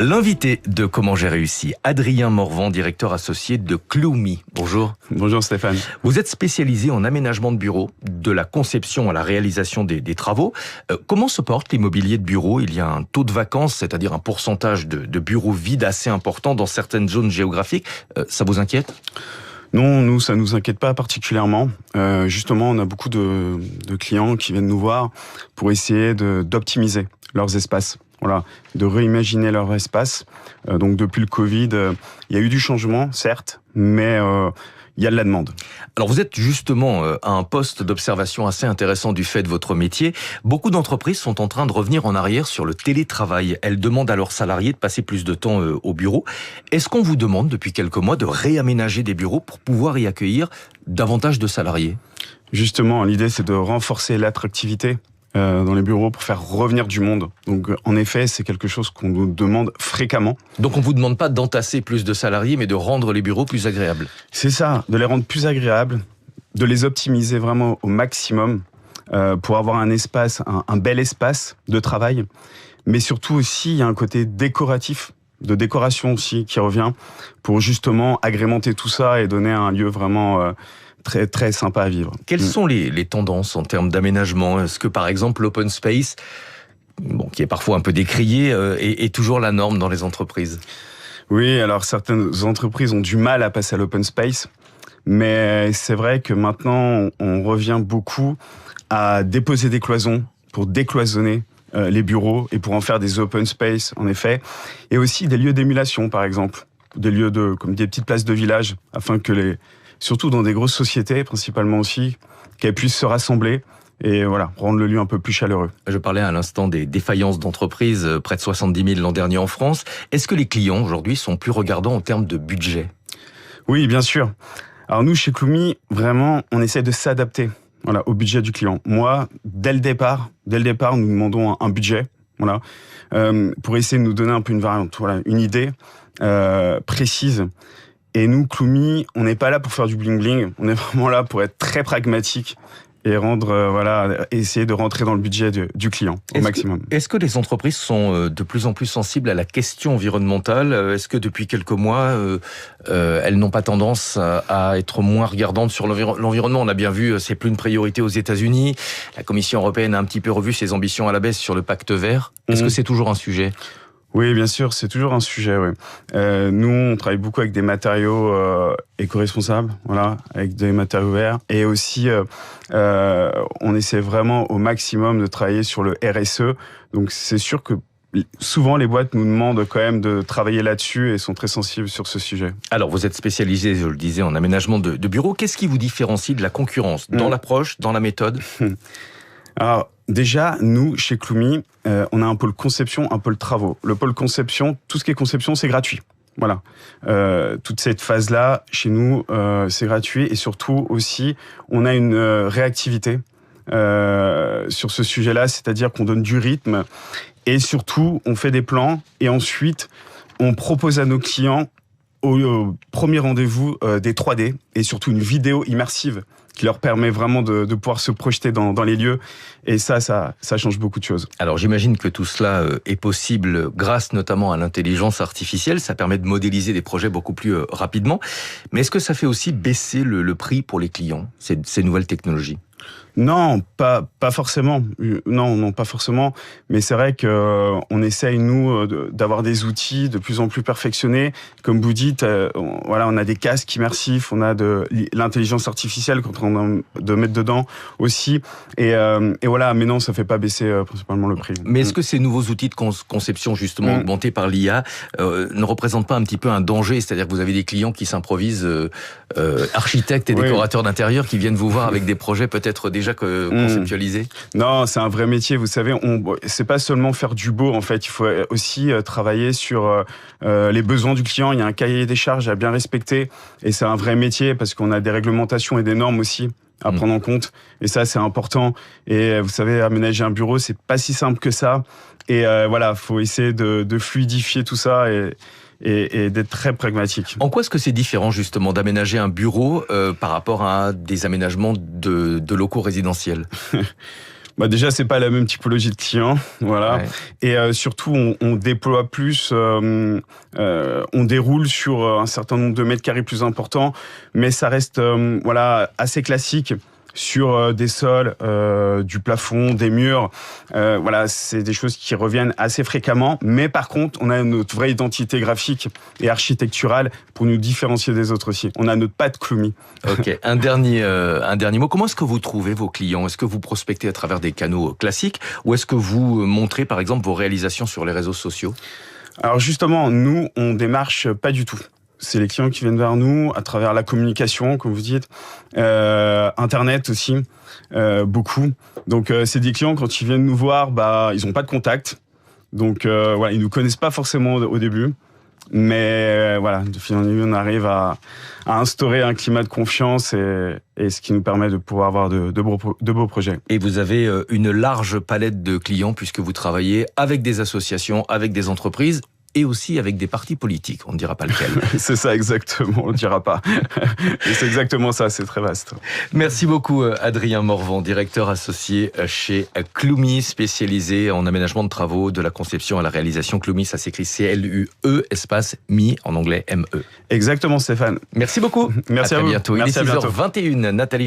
L'invité de Comment j'ai réussi, Adrien Morvan, directeur associé de Cloomi. Bonjour. Bonjour Stéphane. Vous êtes spécialisé en aménagement de bureaux, de la conception à la réalisation des travaux. Comment se porte l'immobilier de bureau? Il y a un taux de vacances, c'est-à-dire un pourcentage de bureaux vides assez important dans certaines zones géographiques. Ça vous inquiète? Non, nous, ça nous inquiète pas particulièrement. Justement, on a beaucoup de clients qui viennent nous voir pour essayer d'optimiser leurs espaces. Voilà, de réimaginer leur espace. Donc depuis le Covid, il y a eu du changement, certes, mais il y a de la demande. Alors vous êtes justement à un poste d'observation assez intéressant du fait de votre métier. Beaucoup d'entreprises sont en train de revenir en arrière sur le télétravail. Elles demandent à leurs salariés de passer plus de temps au bureau. Est-ce qu'on vous demande depuis quelques mois de réaménager des bureaux pour pouvoir y accueillir davantage de salariés? Justement, l'idée c'est de renforcer l'attractivité dans les bureaux pour faire revenir du monde. Donc en effet, c'est quelque chose qu'on nous demande fréquemment. Donc on vous demande pas d'entasser plus de salariés, mais de rendre les bureaux plus agréables. C'est ça, de les rendre plus agréables, de les optimiser vraiment au maximum pour avoir un espace, un bel espace de travail. Mais surtout aussi, il y a un côté décoratif, de décoration aussi qui revient pour justement agrémenter tout ça et donner un lieu vraiment très très sympa à vivre. Quelles sont les tendances en termes d'aménagement? Est-ce que par exemple l'open space, qui est parfois un peu décrié, est toujours la norme dans les entreprises? Oui, alors certaines entreprises ont du mal à passer à l'open space, mais c'est vrai que maintenant on revient beaucoup à déposer des cloisons pour décloisonner les bureaux et pour en faire des open space en effet, et aussi des lieux d'émulation par exemple, des lieux comme des petites places de village, afin que surtout dans des grosses sociétés, principalement aussi, qu'elles puissent se rassembler et voilà, rendre le lieu un peu plus chaleureux. Je parlais à l'instant des défaillances d'entreprises, près de 70 000 l'an dernier en France. Est-ce que les clients aujourd'hui sont plus regardants en termes de budget? Oui, bien sûr. Alors nous, chez Cloomi, vraiment, on essaie de s'adapter au budget du client. Moi, dès le départ, nous demandons un budget, pour essayer de nous donner un peu une variante, une idée précise. Et nous, Cloomi, on n'est pas là pour faire du bling-bling, on est vraiment là pour être très pragmatique et essayer de rentrer dans le budget du client au maximum. Est-ce que les entreprises sont de plus en plus sensibles à la question environnementale? Est-ce que depuis quelques mois, elles n'ont pas tendance à être moins regardantes sur l'environnement? On a bien vu, c'est plus une priorité aux États-Unis. La Commission européenne a un petit peu revu ses ambitions à la baisse sur le pacte vert. Est-ce que c'est toujours un sujet? Oui, bien sûr, c'est toujours un sujet. Oui. Nous, on travaille beaucoup avec des matériaux éco-responsables, avec des matériaux verts, et aussi on essaie vraiment au maximum de travailler sur le RSE. Donc, c'est sûr que souvent les boîtes nous demandent quand même de travailler là-dessus et sont très sensibles sur ce sujet. Alors, vous êtes spécialisé, je le disais, en aménagement de bureaux. Qu'est-ce qui vous différencie de la concurrence dans l'approche, dans la méthode? Alors, déjà, nous, chez Cloomi, on a un pôle conception, un pôle travaux. Le pôle conception, tout ce qui est conception, c'est gratuit. Voilà. Toute cette phase-là, chez nous, c'est gratuit. Et surtout aussi, on a une réactivité sur ce sujet-là, c'est-à-dire qu'on donne du rythme. Et surtout, on fait des plans. Et ensuite, on propose à nos clients, au premier rendez-vous, des 3D et surtout une vidéo immersive qui leur permet vraiment de pouvoir se projeter dans les lieux. Et ça change beaucoup de choses. Alors j'imagine que tout cela est possible grâce notamment à l'intelligence artificielle. Ça permet de modéliser des projets beaucoup plus rapidement. Mais est-ce que ça fait aussi baisser le prix pour les clients, ces nouvelles technologies? Non, pas forcément. Non, pas forcément. Mais c'est vrai que on essaye nous d'avoir des outils de plus en plus perfectionnés. Comme vous dites, on a des casques immersifs, on a de l'intelligence artificielle qu'on est en train de mettre dedans aussi. Et voilà. Mais non, ça fait pas baisser principalement le prix. Mais est-ce que ces nouveaux outils de conception justement augmentés par l'IA ne représentent pas un petit peu un danger? C'est-à-dire que vous avez des clients qui s'improvisent architectes et décorateurs d'intérieur qui viennent vous voir avec des projets peut-être déjà conceptualisés? Non, c'est un vrai métier. Vous savez, c'est pas seulement faire du beau. En fait, il faut aussi travailler sur les besoins du client. Il y a un cahier des charges à bien respecter, et c'est un vrai métier parce qu'on a des réglementations et des normes aussi à prendre en compte. Et ça, c'est important. Et vous savez, aménager un bureau, c'est pas si simple que ça. Et faut essayer de fluidifier tout ça et d'être très pragmatique. En quoi est-ce que c'est différent justement d'aménager un bureau par rapport à des aménagements de locaux résidentiels? Bah déjà, c'est pas la même typologie de client, voilà. Ouais. Et surtout, on déploie plus, on déroule sur un certain nombre de mètres carrés plus importants, mais ça reste voilà assez classique sur des sols, du plafond, des murs. Voilà, c'est des choses qui reviennent assez fréquemment. Mais par contre, on a notre vraie identité graphique et architecturale pour nous différencier des autres aussi. On a notre patte Cloomy. Ok, un dernier mot. Comment est-ce que vous trouvez vos clients? Est-ce que vous prospectez à travers des canaux classiques ou est-ce que vous montrez par exemple vos réalisations sur les réseaux sociaux? Alors justement, nous, on démarche pas du tout. C'est les clients qui viennent vers nous à travers la communication, comme vous dites, Internet aussi, beaucoup. Donc c'est des clients, quand ils viennent nous voir, bah ils n'ont pas de contact. Donc voilà, ils nous connaissent pas forcément au début. Mais voilà, de fil en aiguille, on arrive à instaurer un climat de confiance et ce qui nous permet de pouvoir avoir de beaux projets. Et vous avez une large palette de clients puisque vous travaillez avec des associations, avec des entreprises et aussi avec des partis politiques. On ne dira pas lequel. C'est ça exactement, on ne dira pas. Et c'est exactement ça, c'est très vaste. Merci beaucoup Adrien Morvan, directeur associé chez Cloomy, spécialisé en aménagement de travaux, de la conception à la réalisation. Cloomy, ça s'écrit C-L-U-E, espace MI, en anglais M-E. Exactement Stéphane. Merci beaucoup. Merci à vous. Bientôt. Merci, Il est à bientôt. 6h21. Nathalie